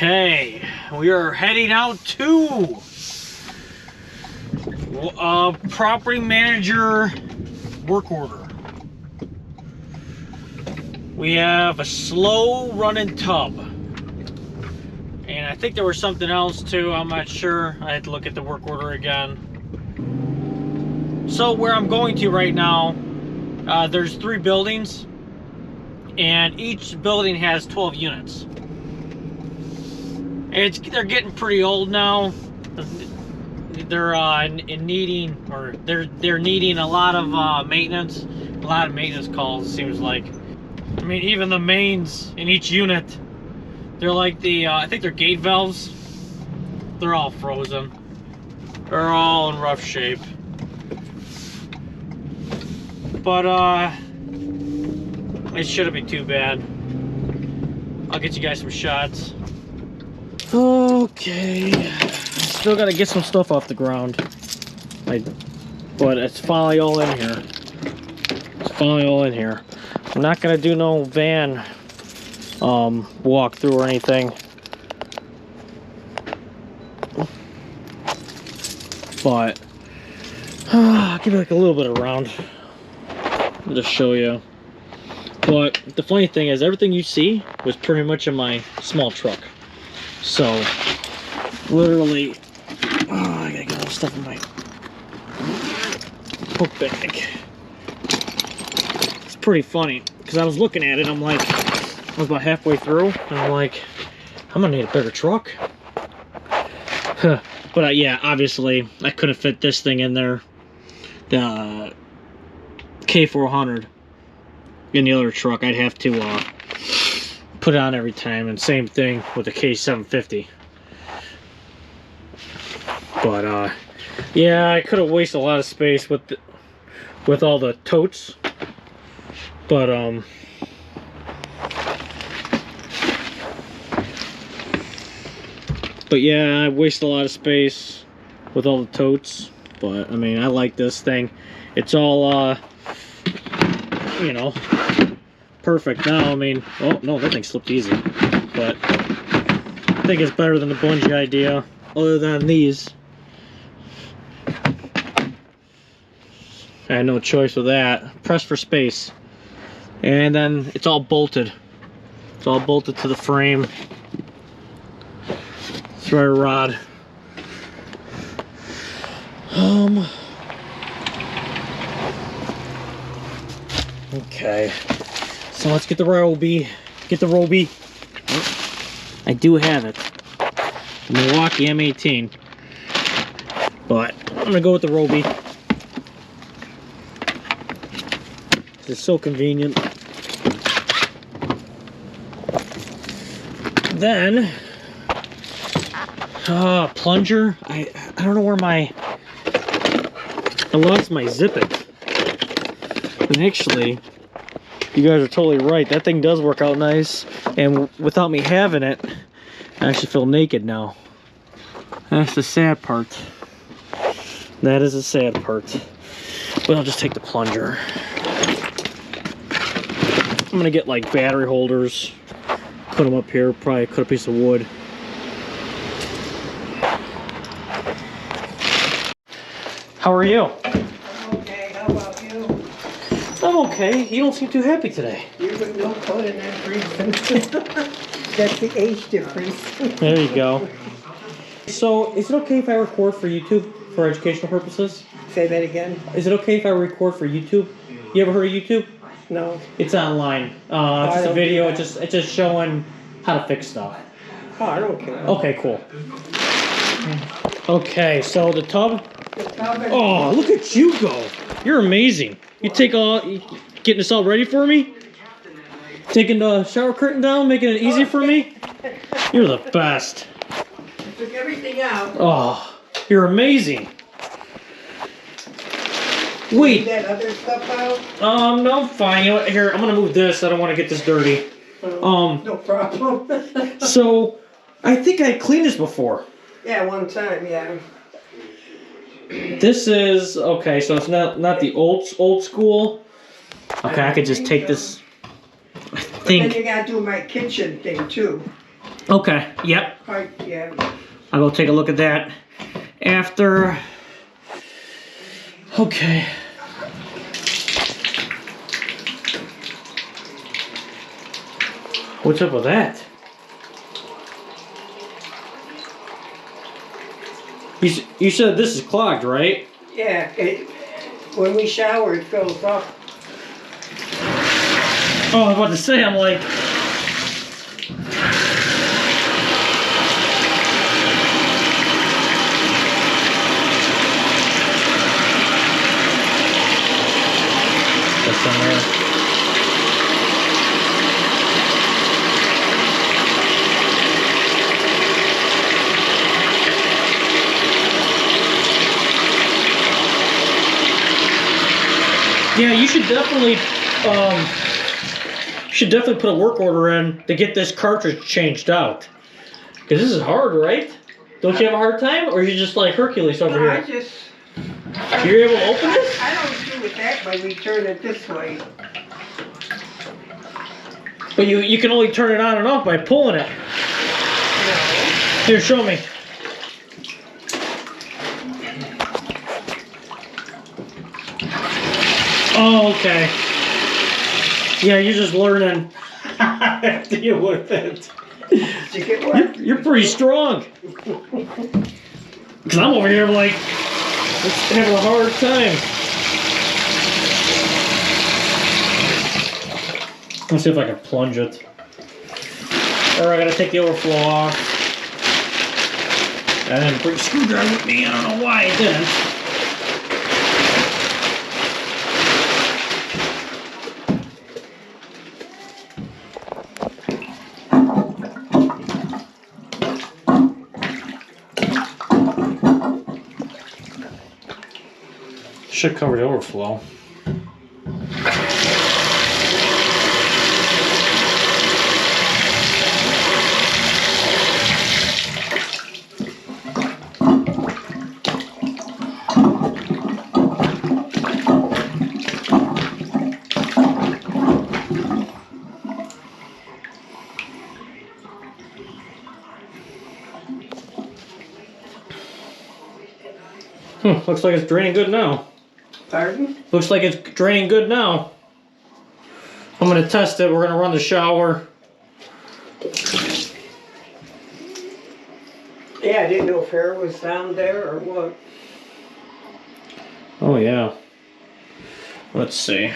Okay, we are heading out to property manager work order. We have a slow running tub, and I think there was something else too. I'm not sure. I had to look at the work order again. So where I'm going to right now, there's 3 buildings, and each building has 12 units. They're getting pretty old now. They're needing a lot of maintenance. A lot of maintenance calls, it seems like. I mean, even the mains in each unit, they're like the I think they're gate valves. They're all frozen. They're all in rough shape. But it shouldn't be too bad. I'll get you guys some shots. Okay, still gotta get some stuff off the ground, but it's finally all in here. It's finally all in here. I'm not gonna do no van walkthrough or anything, but I'll give it like a little bit around. I'll just show you. But the funny thing is, everything you see was pretty much in my small truck. So, literally, I gotta get all the stuff in my book bag. It's pretty funny, because I was looking at it, I'm like, I was about halfway through, and I'm like, I'm gonna need a bigger truck. But yeah, obviously, I couldn't fit this thing in there. The K400 in the other truck, I'd have to put it on every time, and same thing with the K750. But yeah, I could have wasted a lot of space with all the totes, but yeah, I wasted a lot of space with all the totes. But I mean, I like this thing. It's all you know, perfect now. I mean, oh no, that thing slipped easy, but I think it's better than the bungee idea, other than these. I had no choice with that. Press for space, and then it's all bolted. It's all bolted to the frame. Thread rod. Okay, so let's get the Ryobi. Get the Ryobi. I do have it. The Milwaukee M18. But I'm gonna go with the Ryobi. It's so convenient. Then plunger. I don't know where I lost my Zip It. And actually, you guys are totally right. That thing does work out nice. And without me having it, I actually feel naked now. That's the sad part. That is the sad part. But I'll just take the plunger. I'm gonna get like battery holders. Put them up here. Probably cut a piece of wood. How are you? I'm okay. You don't seem too happy today. You've got no coat in that reason. That's the age difference. There you go. So, is it okay if I record for YouTube for educational purposes? Say that again? Is it okay if I record for YouTube? You ever heard of YouTube? No. It's online. It's just a video. It's just showing how to fix stuff. Oh, I don't care. Okay, cool. Okay, so the tub. Oh, look at you go! You're amazing. You getting this all ready for me? Taking the shower curtain down, making it easy for me? You're the best. I took everything out. Oh, you're amazing. Wait. Need that other stuff out? No, I'm fine. You know what? Here, I'm gonna move this. I don't want to get this dirty. No problem. So, I think I cleaned this before. Yeah, one time, yeah. This is okay. So it's not the old school. Okay, I could just take this. I think. Then you gotta do my kitchen thing too. Okay, yep. Right, yeah. I'll go take a look at that after. Okay. What's up with that? You said this is clogged, right? Yeah, when we shower, it fills up. Oh, I was about to say, I'm like... That's on there. Yeah, you should definitely put a work order in to get this cartridge changed out. Cause this is hard, right? Don't you have a hard time, or are you just like Hercules over No, here? You're able to open this? I don't do it that way. We turn it this way. But you can only turn it on and off by pulling it. No. Here, show me. Oh, okay. Yeah, you're just learning how to deal with it. Did you get one? You're pretty strong. Cause I'm over here like having a hard time. Let's see if I can plunge it. Or I gotta take the overflow off. I didn't bring a screwdriver with me. I don't know why I didn't. Should cover the overflow. Looks like it's draining good now. Pardon? Looks like it's draining good now. I'm gonna test it. We're gonna run the shower. Yeah, I didn't know if hair was down there or what. Oh yeah. Let's see.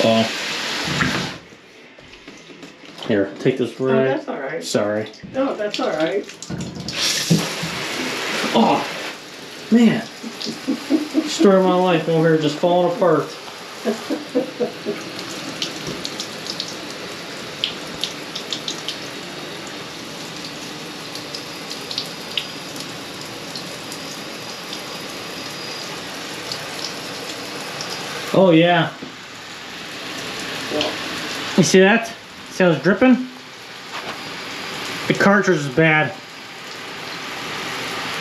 Oh. Here, take this right. Oh, that's alright. Sorry. No, that's alright. Oh, man. Story of my life over here just falling apart. Oh, yeah. You see that? See how it's dripping? The cartridge is bad.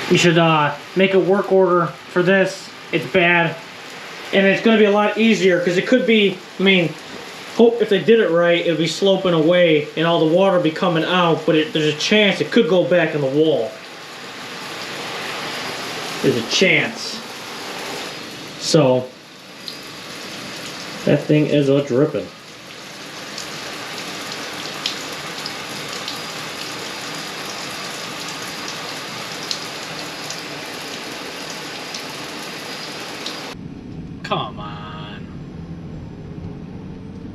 You should make a work order for this. It's bad. And it's going to be a lot easier because it could be, I mean, hope if they did it right, it would be sloping away and all the water would be coming out, but there's a chance it could go back in the wall. There's a chance. So, that thing is a dripping. Come on.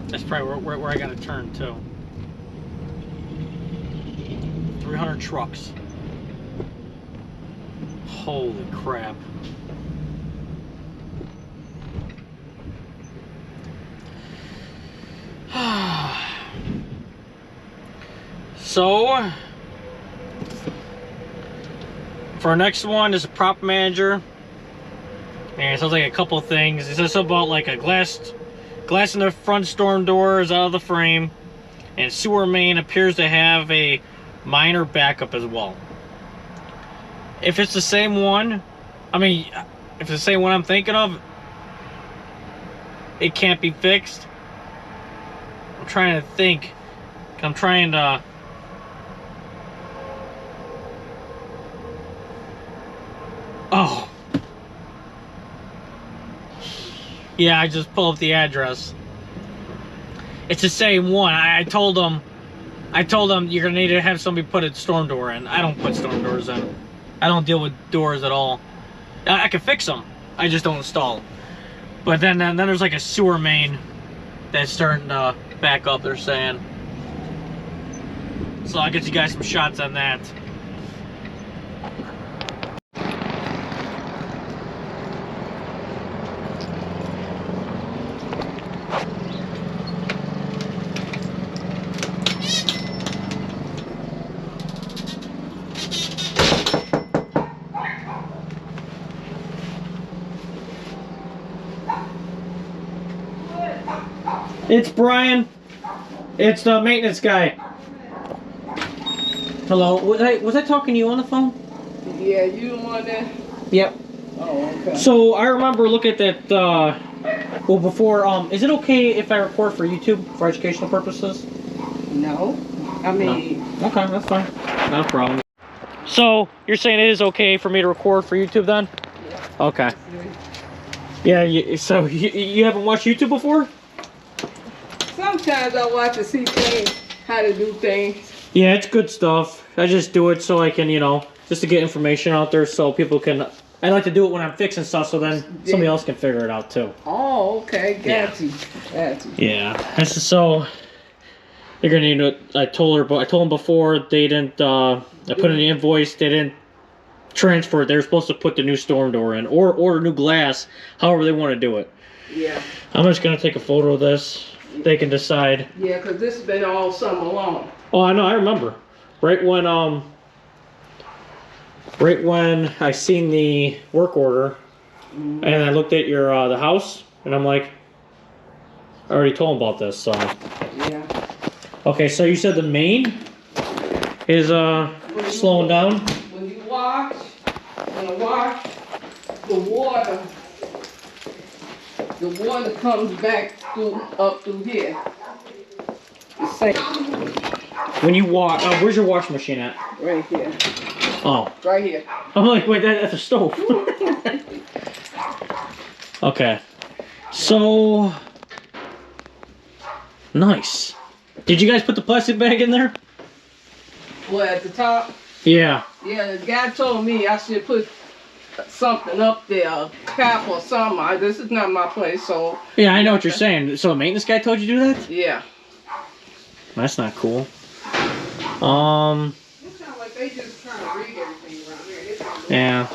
That's probably where I gotta turn to. 300 trucks. Holy crap. So, for our next one is a prop manager. And it sounds like a couple of things. It says something about like a glass in the front storm door is out of the frame, and sewer main appears to have a minor backup as well. If it's the same one, I mean, if it's the same one I'm thinking of, it can't be fixed? I'm trying to think. I'm trying to... Oh. Yeah, I just pulled up the address. It's the same one. I told them you're gonna need to have somebody put a storm door in. I don't put storm doors in. I don't deal with doors at all. I can fix them. I just don't install them. But then there's like a sewer main that's starting to back up, they're saying. So I'll get you guys some shots on that. It's Brian. It's the maintenance guy. Hello. Was I talking to you on the phone? Yeah, you the one that... Yep. Oh, okay. So I remember looking at that. Well, before. Is it okay if I record for YouTube for educational purposes? No. I mean... No. Okay, that's fine. Not a problem. So you're saying it is okay for me to record for YouTube then? Yeah. Okay. Yeah. So you haven't watched YouTube before? Sometimes I watch to see things, how to do things. Yeah, it's good stuff. I just do it so I can, just to get information out there so people can... I like to do it when I'm fixing stuff so then somebody else can figure it out too. Oh, okay. Got you. Yeah. So, they're going to need to... I told them before they didn't... I put in the invoice, they didn't transfer it. They were supposed to put the new storm door in or order new glass, however they want to do it. Yeah. I'm just going to take a photo of this. They can decide. Yeah, because this has been all summer long. Oh, I know. I remember. Right when I seen the work order, and I looked at your the house, and I'm like, I already told them about this. So. Yeah. Okay, so you said the main is slowing down. When you wash, the water comes back up through here. The same. When you wash, where's your washing machine at? Right here. Oh. Right here. I'm like, wait, that's a stove. Okay. So nice. Did you guys put the plastic bag in there? What, at the top? Yeah. Yeah, the guy told me I should put something up there, a cap or something. This is not my place, so... Yeah, I know what you're saying. So a maintenance guy told you to do that? Yeah. That's not cool. It sounds like they just trying to read everything around here. Yeah.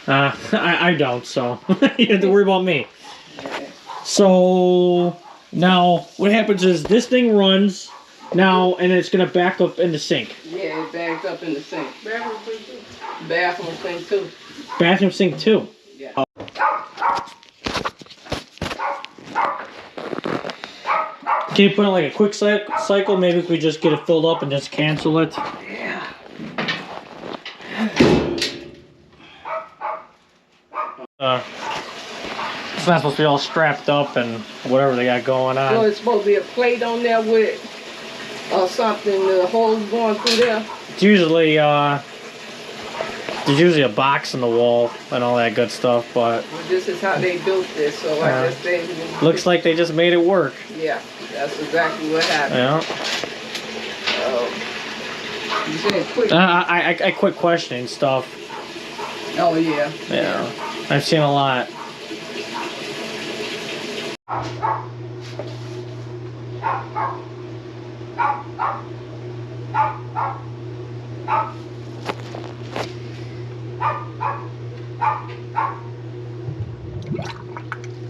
Yeah. I don't, so you have to worry about me. So now what happens is this thing runs now and it's gonna back up in the sink. Yeah, it backs up in the sink. Bathroom sink too. Bathroom sink too. Yeah. Can you put in like a quick cycle? Maybe if we just get it filled up and just cancel it. Yeah. It's not supposed to be all strapped up and whatever they got going on. So it's supposed to be a plate on there with or something, the hose going through there. It's usually there's usually a box in the wall and all that good stuff, but Well, this is how they built this, so I guess they... looks like they just made it work. Yeah, that's exactly what happened. Yeah. You said quick. I quit questioning stuff. Oh, yeah. Yeah. I've seen a lot.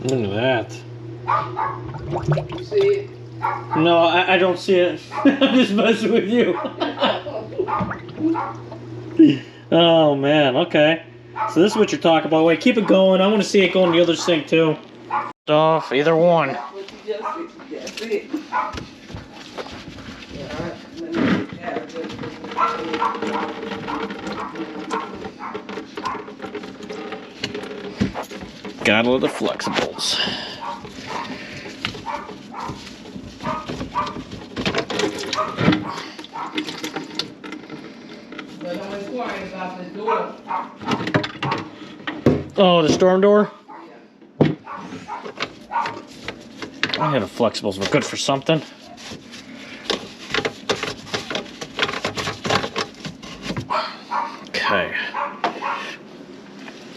Look at that. You see it? No, I don't see it. I'm just messing with you. Oh man, okay. So this is what you're talking about. Wait, keep it going. I want to see it go in the other sink too. Off, either one. What you just did, that's it. Yeah, let me have this. Gotta love the flexibles. But I'm inquiring about the door. Oh, the storm door? Yeah. I had the flexibles were good for something. Okay.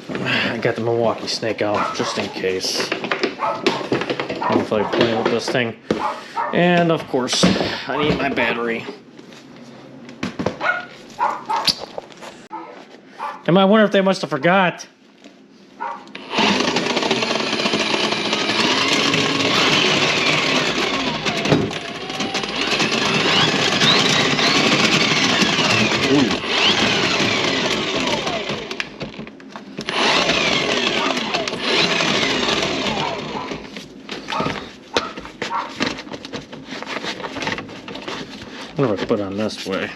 I got the Milwaukee snake out just in case. I don't feel like playing with this thing. And of course, I need my battery. And I wonder if they must have forgot. What do I put on this way?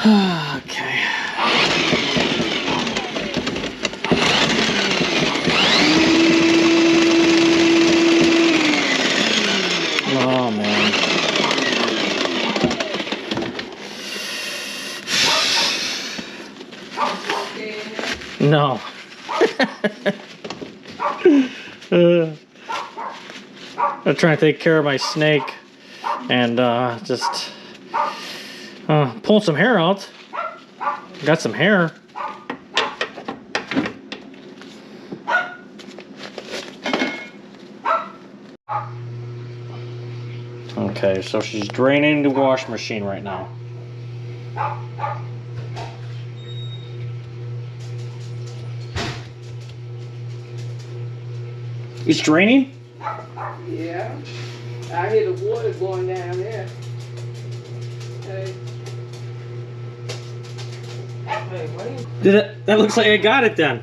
Okay. Oh man. No. I'm trying to take care of my snake and just pull some hair out. Got some hair. Okay, so she's draining the wash machine right now. It's draining? Yeah. I hear the water going down there. Hey. Hey, what are you? That looks like I got it then.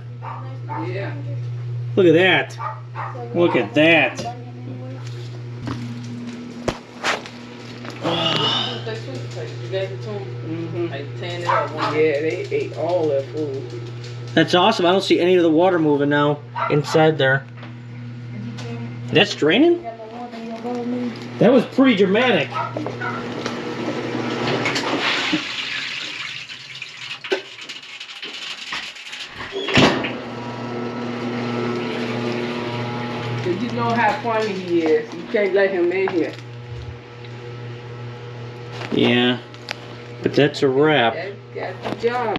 Yeah. Look at that. Look at that. Yeah, they ate all their food. That's awesome. I don't see any of the water moving now inside there. That's draining? That was pretty dramatic. Cause you know how funny he is. You can't let him in here. Yeah. But that's a wrap. That's the job.